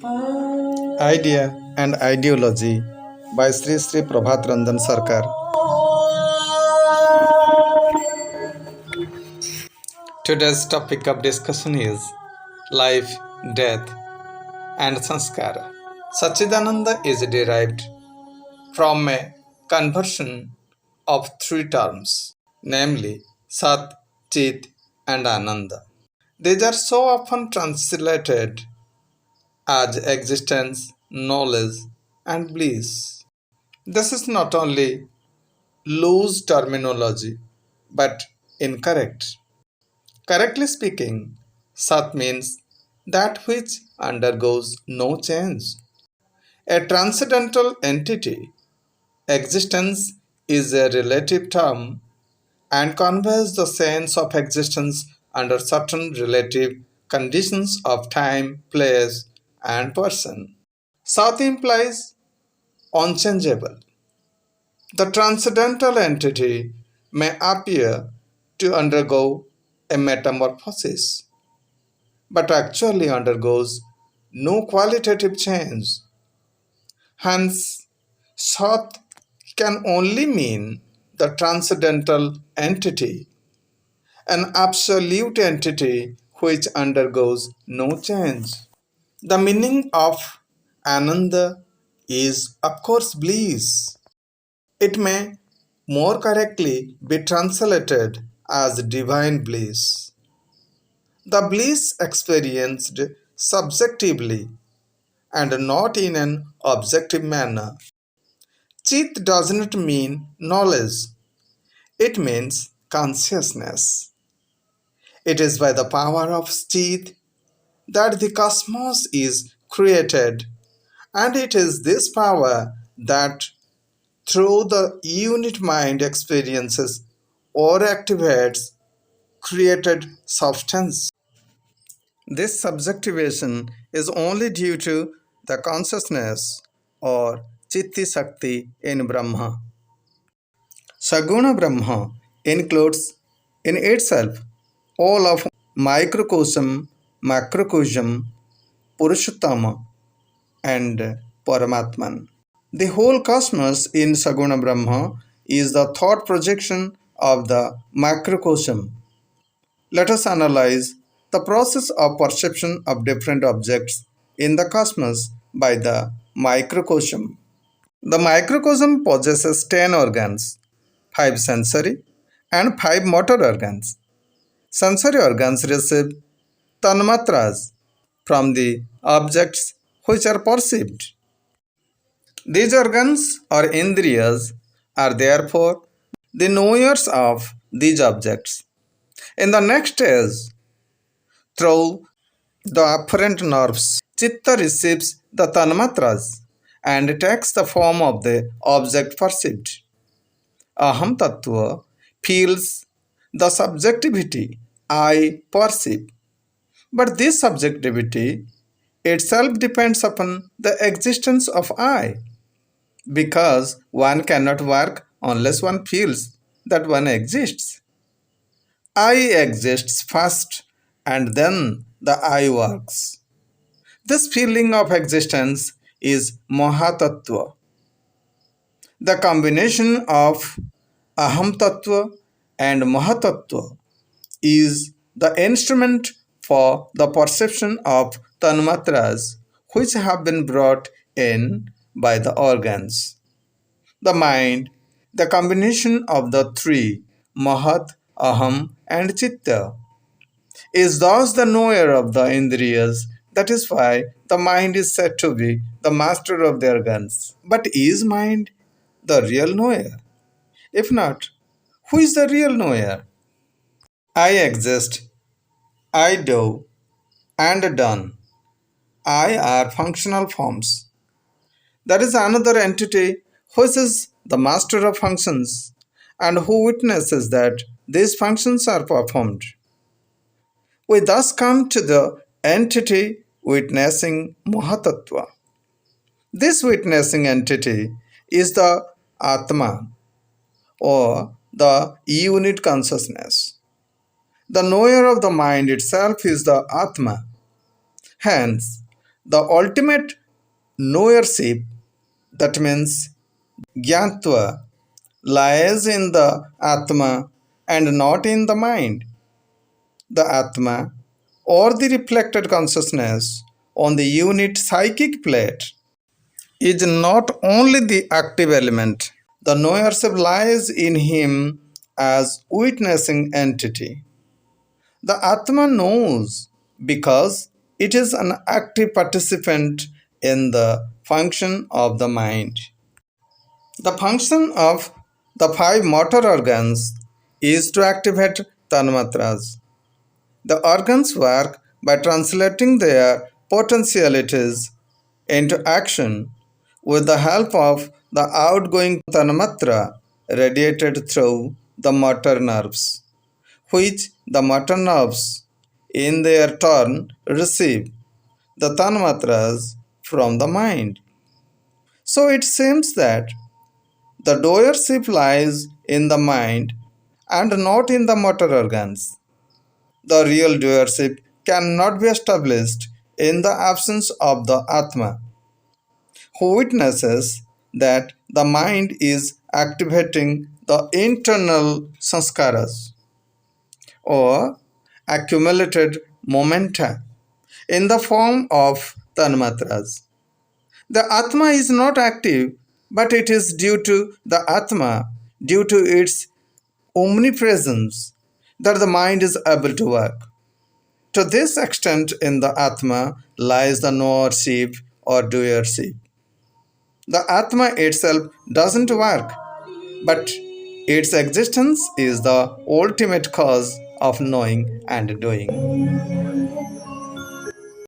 Idea and Ideology by Shrii Shrii Prabhat Ranjan Sarkar. Today's topic of discussion is life, death, and sanskara. Sachidananda is derived from a conversion of three terms, namely Sat, Chit, and Ananda. These are so often translated as existence, knowledge, and bliss. This is not only loose terminology but incorrect. Correctly speaking, Sat means that which undergoes no change. A transcendental entity, existence is a relative term and conveys the sense of existence under certain relative conditions of time, place, and person. Sat implies unchangeable. The transcendental entity may appear to undergo a metamorphosis, but actually undergoes no qualitative change. Hence, Sat can only mean the transcendental entity, an absolute entity which undergoes no change. The meaning of Ananda is, of course, bliss. It may more correctly be translated as divine bliss. The bliss experienced subjectively and not in an objective manner. Chit does not mean knowledge, it means consciousness. It is by the power of Chit that the cosmos is created, and it is this power that, through the unit mind experiences or activates created substance. This subjectivation is only due to the consciousness or Chitti Sakti in Brahma. Saguna Brahma includes in itself all of microcosm, macrocosm, Purushottama, and Paramatman. The whole cosmos in Saguna Brahma is the thought projection of the macrocosm. Let us analyze the process of perception of different objects in the cosmos by the microcosm. The microcosm possesses 10 organs, 5 sensory and 5 motor organs. Sensory organs receive tanmatras from the objects which are perceived. These organs or indriyas are therefore the knowers of these objects. In the next stage, through the afferent nerves, Chitta receives the tanmatras and takes the form of the object perceived. Aham Tattva feels the subjectivity I perceive, but this subjectivity itself depends upon the existence of I, because one cannot work unless one feels that one exists. I exists first and then the I works. This feeling of existence is Mahatattva. The combination of Aham Tattva and Mahatattva is the instrument for the perception of Tanmatras which have been brought in by the organs. The mind, the combination of the three, Mahat, Aham, and Chitta, is thus the knower of the Indriyas. That is why the mind is said to be the master of the organs. But is mind the real knower? If not, who is the real knower? I exist, I do, and done. I are functional forms. There is another entity which is the master of functions and who witnesses that these functions are performed. We thus come to the entity witnessing Mahatattva. This witnessing entity is the Atma or the unit consciousness. The knower of the mind itself is the Atma. Hence, The ultimate knowership, that means Gyatva, lies in the Atma and not in the mind. The Atma, or the reflected consciousness on the unit psychic plate, is not only the active element. The knowership lies in him as witnessing entity. The Atma knows because it is an active participant in the function of the mind. The function of the five motor organs is to activate tanmatras. The organs work by translating their potentialities into action with the help of the outgoing tanmatra radiated through the motor nerves, which the motor nerves in their turn receive the tanmatras from the mind. So it seems that the doership lies in the mind and not in the motor organs. The real doership cannot be established in the absence of the Atma, who witnesses that the mind is activating the internal sanskaras or accumulated momenta in the form of tanmatras. The Atma is not active, but it is due to the Atma, due to its omnipresence, that the mind is able to work. To this extent, in the Atma lies the knowership or doership. The Atma itself doesn't work, but its existence is the ultimate cause of knowing and doing.